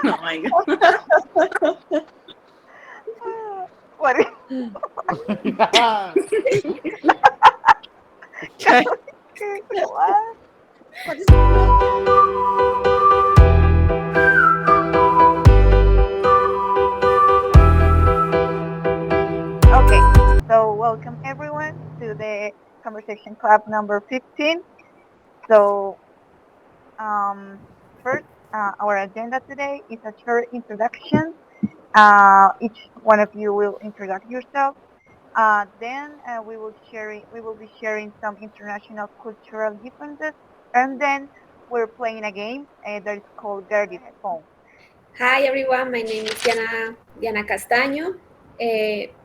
Oh my god. What? Yeah. What? What is Okay, so welcome everyone to the conversation club number 15. So, first, our agenda today is a short introduction. Each one of you will introduce yourself. Then we will be sharing some international cultural differences, and then we're playing a game that is called GARTIC. Hi everyone, my name is Diana Castaño.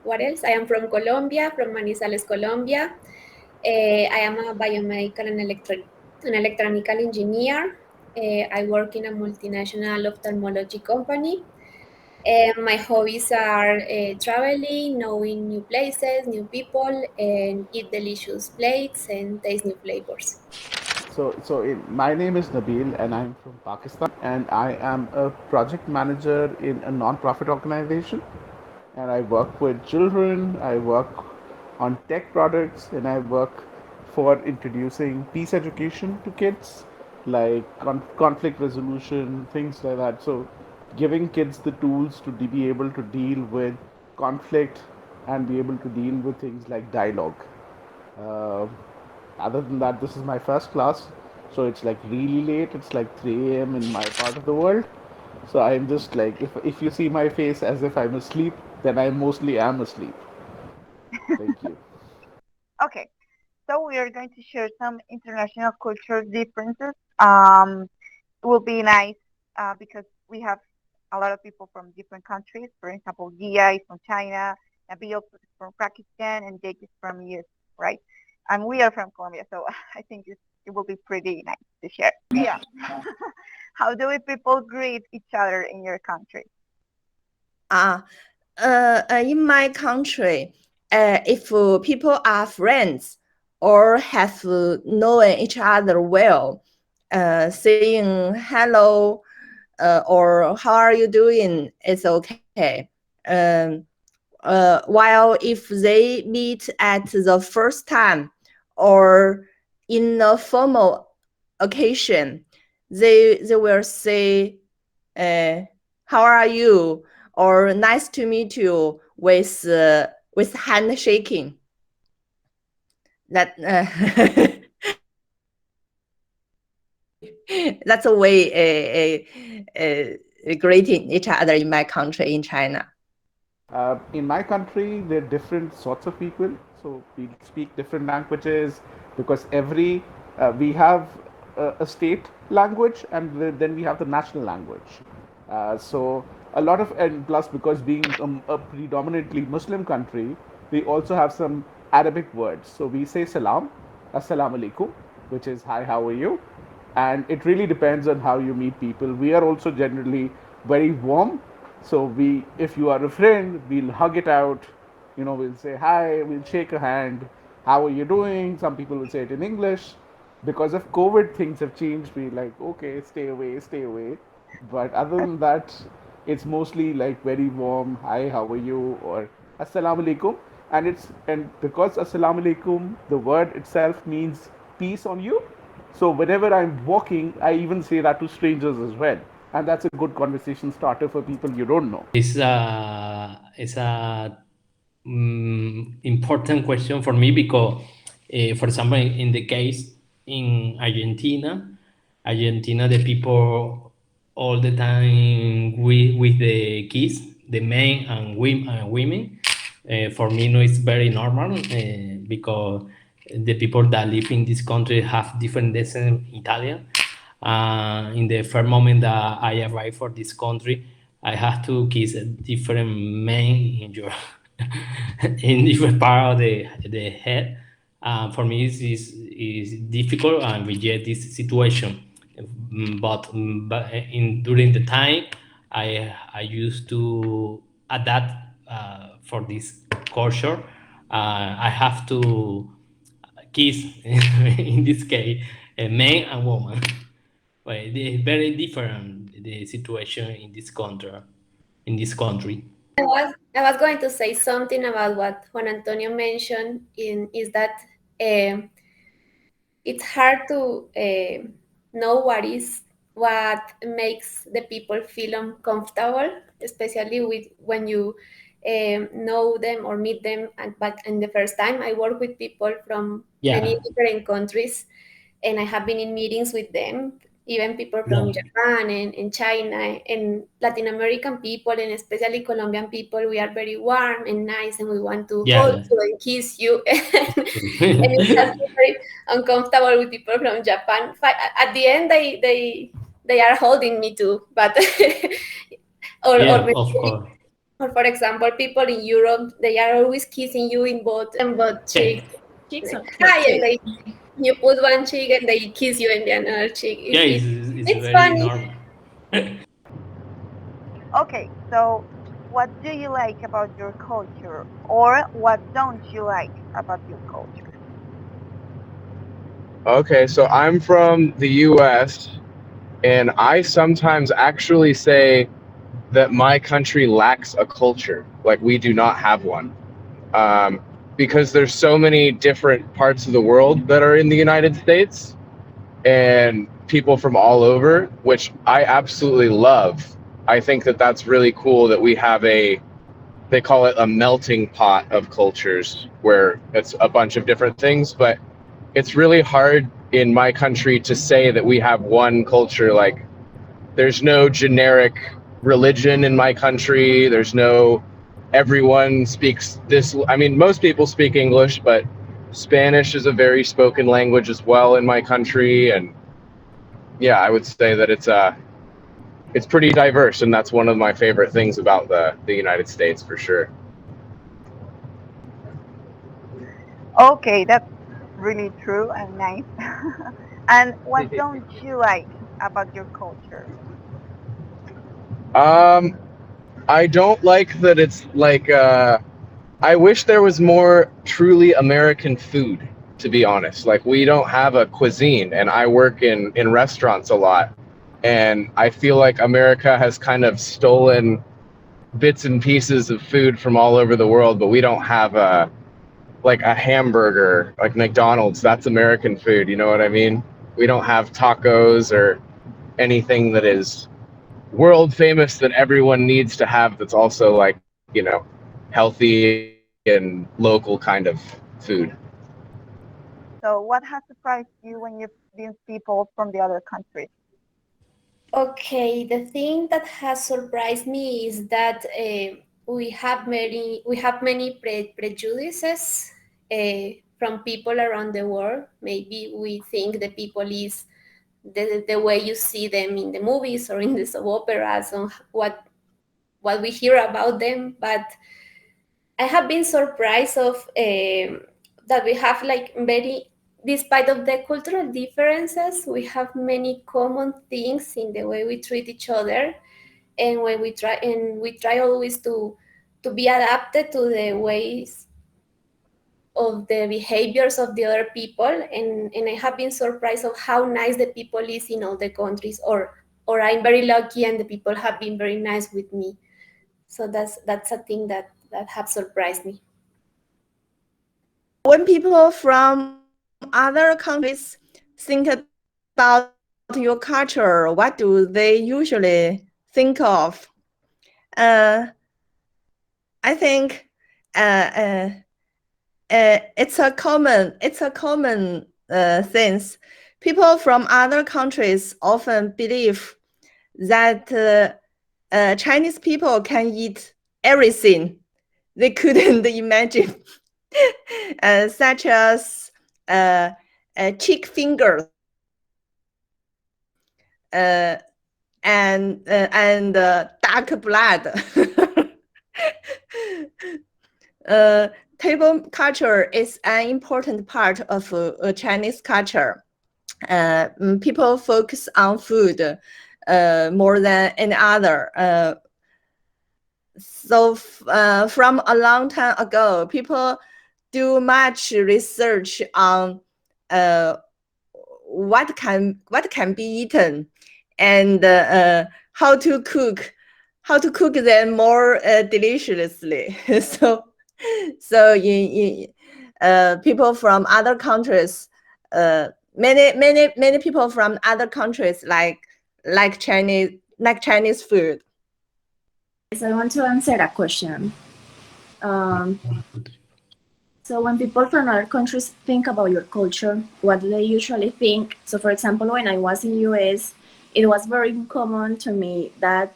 What else? I am from Colombia, from Manizales, Colombia. I am a biomedical and an electronical engineer. I work in a multinational ophthalmology company. My hobbies are traveling, knowing new places, new people, and eat delicious plates and taste new flavors. My name is Nabil, and I'm from Pakistan, and I am a project manager in a non-profit organization, and I work with children. I work on tech products, and I work for introducing peace education to kids, like conflict resolution, things like that. So, giving kids the tools to be able to deal with conflict and be able to deal with things like dialogue. Uh, Other than that, this is my first class, so it's like really late. It's like 3 a.m. in my part of the world. So I'm just like, if you see my face as if I'm asleep, then I mostly am asleep. Thank you. Okay, so we are going to share some international cultural differences. It will be nice because we have a lot of people from different countries. For example, Gia is from China, Nabil is from Pakistan, and Jake is from US, right? And we are from Colombia, so I think it will be pretty nice to share. Yeah. How do we people greet each other in your country? uh, in my country, if people are friends or have known each other well, saying hello or how are you doing is okay. Um, while if they meet at the first time or in a formal occasion, they will say, uh, "How are you?" or "Nice to meet you" with handshaking. That that's a way greeting each other in my country in China. In my country, there are different sorts of people. So we speak different languages because we have a state language, and then we have the national language. So a lot of, and plus because being a predominantly Muslim country, we also have some Arabic words. So we say salam, assalamu alaikum, which is hi, how are you? And it really depends on how you meet people. We are also generally very warm, so if you are a friend, we'll hug it out. We'll say hi, we'll shake a hand. How are you doing? Some people will say it in English. Because of COVID, things have changed. We're like, okay, stay away, stay away. But other than that, it's mostly like very warm. Hi, how are you? Or assalamu alaikum. And because assalamu alaikum, the word itself means peace on you. So whenever I'm walking, I even say that to strangers as well. And that's a good conversation starter for people you don't know. It's a important question for me because, for example, in the case in Argentina, the people all the time with the kids, the men and women. For me, no, it's very normal because the people that live in this country have different descent Italian. In the first moment that I arrived for this country, I have to kiss a different men in your in different part of the head. For me, is difficult and reject this situation. But in during the time, I used to adapt for this culture. I have to kiss in this case a man and woman. Well, they're very different the situation in this country. In this country. I was going to say something about what Juan Antonio mentioned. Is that um it's hard to know what makes the people feel uncomfortable, especially with when you know them or meet them. But in the first time, I work with people from many Yeah. different countries, and I have been in meetings with them, even people from Yeah. Japan and China and Latin American people, and especially Colombian people. We are very warm and nice, and we want to hold Yeah. you and kiss you. And it has been very uncomfortable with people from Japan. At the end, they are holding me too, but or Yeah, maybe, of course. or for example, people in Europe, they are always kissing you in both cheeks. Cheeks or Hi, and cheek? you put one cheek and they kiss you in the another cheek. Yeah, it's It's very funny. normal. Okay, so what do you like about your culture, or what don't you like about your culture? Okay, so I'm from the US, and I sometimes actually say that my country lacks a culture. Like, we do not have one. Um, because there's so many different parts of the world that are in the United States and people from all over, which I absolutely love. I think that that's really cool that we have they call it a melting pot of cultures where it's a bunch of different things, but it's really hard in my country to say that we have one culture. Like, there's no generic religion in my country. There's no everyone speaks this. I mean, most people speak English, but Spanish is a very spoken language as well in my country. And yeah, I would say that it's pretty diverse, and that's one of my favorite things about the United States for sure. Okay, that's really true and nice. And what don't you like about your culture? um, I don't like that it's like I wish there was more truly American food, to be honest. Like, we don't have a cuisine, and I work in restaurants a lot, and I feel like America has kind of stolen bits and pieces of food from all over the world, but we don't have a hamburger like McDonald's. That's American food, you know what I mean? We don't have tacos or anything that is world famous that everyone needs to have, that's also, like, healthy and local kind of food. So what has surprised you when you've seen people from the other countries? Okay, the thing that has surprised me is that we have many prejudices from people around the world. Maybe we think the people is the way you see them in the movies or in the soap operas, on what we hear about them. But I have been surprised of that we have like very, despite of the cultural differences, we have many common things in the way we treat each other, and when we try always to be adapted to the ways of the behaviors of the other people, and I have been surprised of how nice the people is in all the countries, or I'm very lucky and the people have been very nice with me. So that's a thing that have surprised me. When people from other countries think about your culture, what do they usually think of? Uh, I think it's a common thing. People from other countries often believe that Chinese people can eat everything they couldn't imagine, such as chick fingers and dark blood. Table culture is an important part of Chinese culture. People focus on food more than any other. So from a long time ago, people do much research on what can be eaten and how to cook, them more deliciously. so people from other countries, many people from other countries like Chinese food. Yes, I want to answer a question. Um, so when people from other countries think about your culture, what do they usually think? So for example, when I was in US, it was very common to me that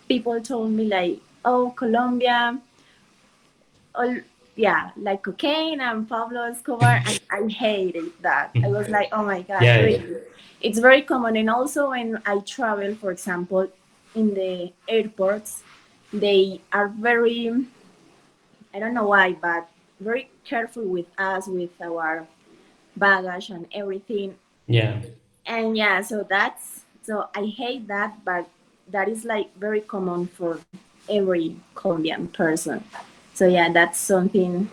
people told me like, oh, Colombia, all, yeah, like cocaine and Pablo Escobar, and I hated that. I was like, oh my God, Yeah, yeah, really? It's very common. And also when I travel, for example, in the airports, they are very, I don't know why, but very careful with us, with our baggage and everything. yeah, And yeah, so I hate that, but that is like very common for every Colombian person. So yeah, that's something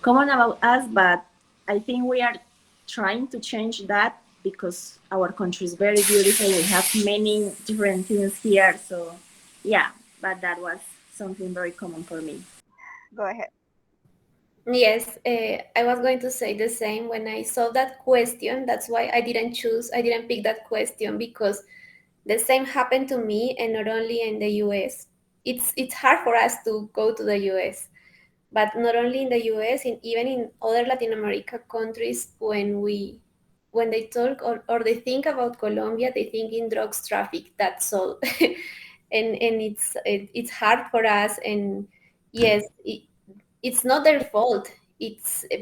common about us, but I think we are trying to change that because our country is very beautiful. We have many different things here. So yeah, but that was something very common for me. Go ahead. Yes, I was going to say the same when I saw that question. That's why I didn't pick that question because the same happened to me, and not only in the US. It's hard for us to go to the US, but not only in the US, even in other Latin America countries, when they talk or they think about Colombia, they think in drugs traffic. That's all, and it's hard for us. And yes, it's not their fault.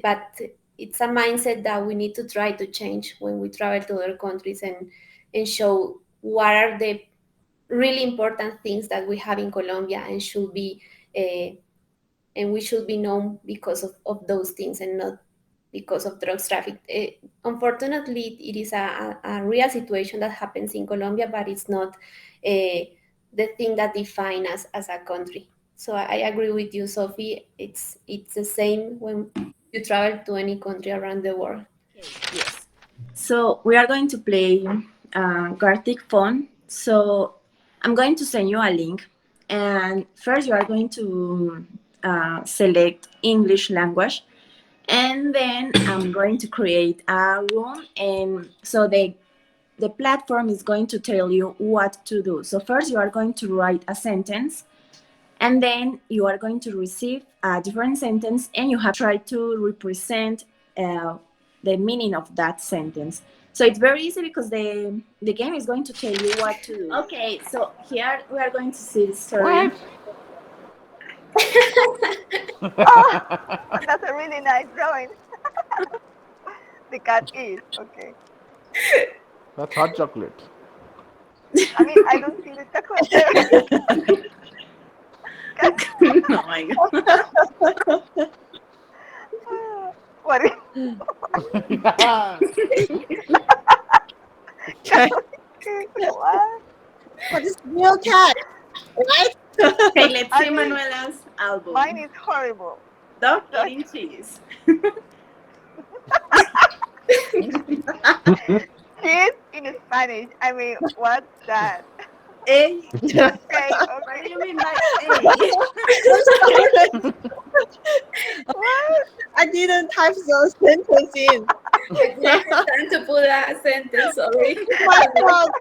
But it's a mindset that we need to try to change when we travel to other countries and show what are the really important things that we have in Colombia and should be uh, and we should be known because of those things and not because of drugs traffic. Unfortunately, it is a real situation that happens in Colombia, but it's not the thing that defines us as a country. So I agree with you, Sophie. It's the same when you travel to any country around the world. Okay, yes. So we are going to play GARTIC phone. So I'm going to send you a link, and first you are going to select English language, and then I'm going to create a room, and so the platform is going to tell you what to do. So first you are going to write a sentence, and then you are going to receive a different sentence, and you have to try to represent uh, the meaning of that sentence. So it's very easy because the game is going to tell you what to do. Okay, so here we are going to see the story. What? Oh, that's a really nice drawing. The cat is okay. That's hot chocolate. I mean, I don't see the chocolate there. Cat. Oh my god. What is Yeah. cat? What? What is real cat, right? Okay, let's I see mean, Manuela's mine album. is horrible. Dog Dog. eating cheese. Cheese in Spanish. I mean, what's that? A. Okay, What okay. do you mean by A? What? I didn't type those sentences in. I didn't have time to put a sentence. Sorry. My fault.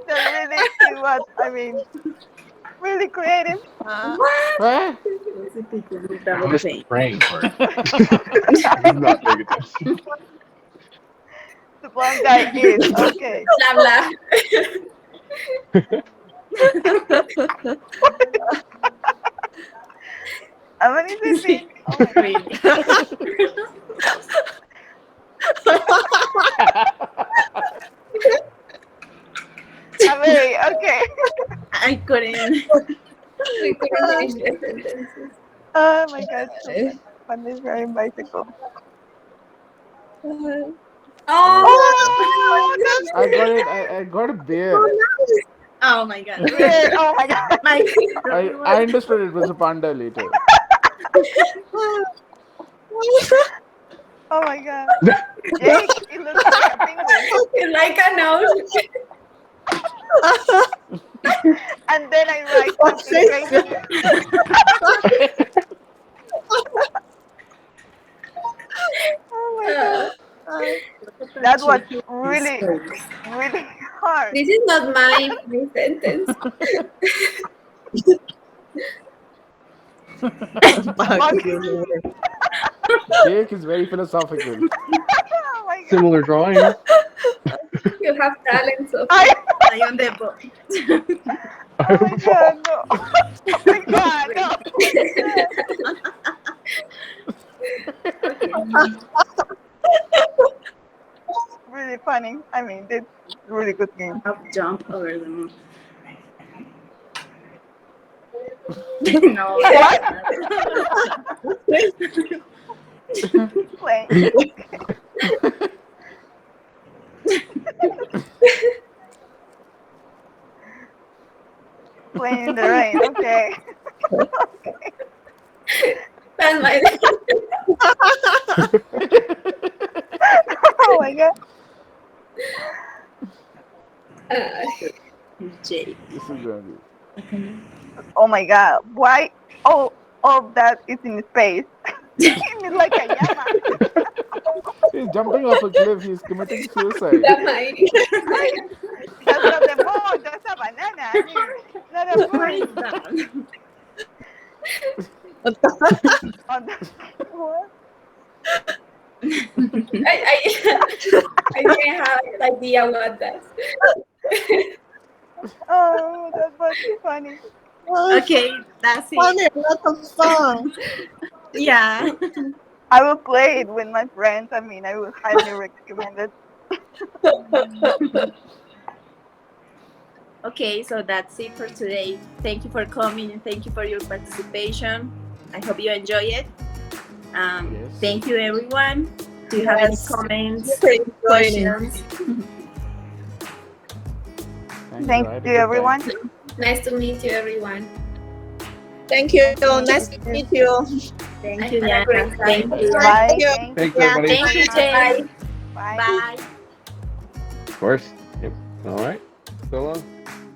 That really is what I mean. Really creative. What? Eh? I'm just praying for it. I'm not paying attention. The blonde guy is okay. Blah blah. How many is it been? Oh my god. I'm very okay. I couldn't. We couldn't finish the sentences. Oh my god, so funny. Fun is riding bicycle. Oh, Oh, that's I got it. I got a bear. Oh my god. weird. Oh my god. My I understood it was a panda later. Oh my god. Jake, it looks like a penguin. It's like a nose. And then I write What's something this? crazy. Oh my god. That was really, really hard. This is not my sentence. Jake is very philosophical. Oh my god. Similar drawings. You have talent, so I, I on the book. oh my god, no. Oh my god, no. Really funny. I mean, it's a really good game. I'll jump over the moon. No. Play. Playing in the rain. Okay. that's my. Oh my god. Jake. This is going good. Oh my god. Why all of that is in space? It's like a llama. He's jumping off a cliff. He's committing suicide. That's my. That's not the moon. That's a banana. I mean, not a What moon. is that? On the, what? I didn't have an idea what that. Oh, that was funny. Okay, that's it. Funny, a lot of fun. Yeah. I will play it with my friends. I mean, I will highly recommend it. Okay, so that's it for today. Thank you for coming and thank you for your participation. I hope you enjoy it. Yes. Thank you, everyone. Do you have any Yes. comments, Super enjoying it. questions? Thank I had a you, good time. everyone. Nice to meet you, everyone. Thank you. Nice to meet you. Thank you, I had a great Yana. time. Thank you. Bye. Thank you. Thank Thanks, you. Yeah, everybody. Thank you, Bye. Jay. Bye. Bye. Of course. Yep. All right. So long.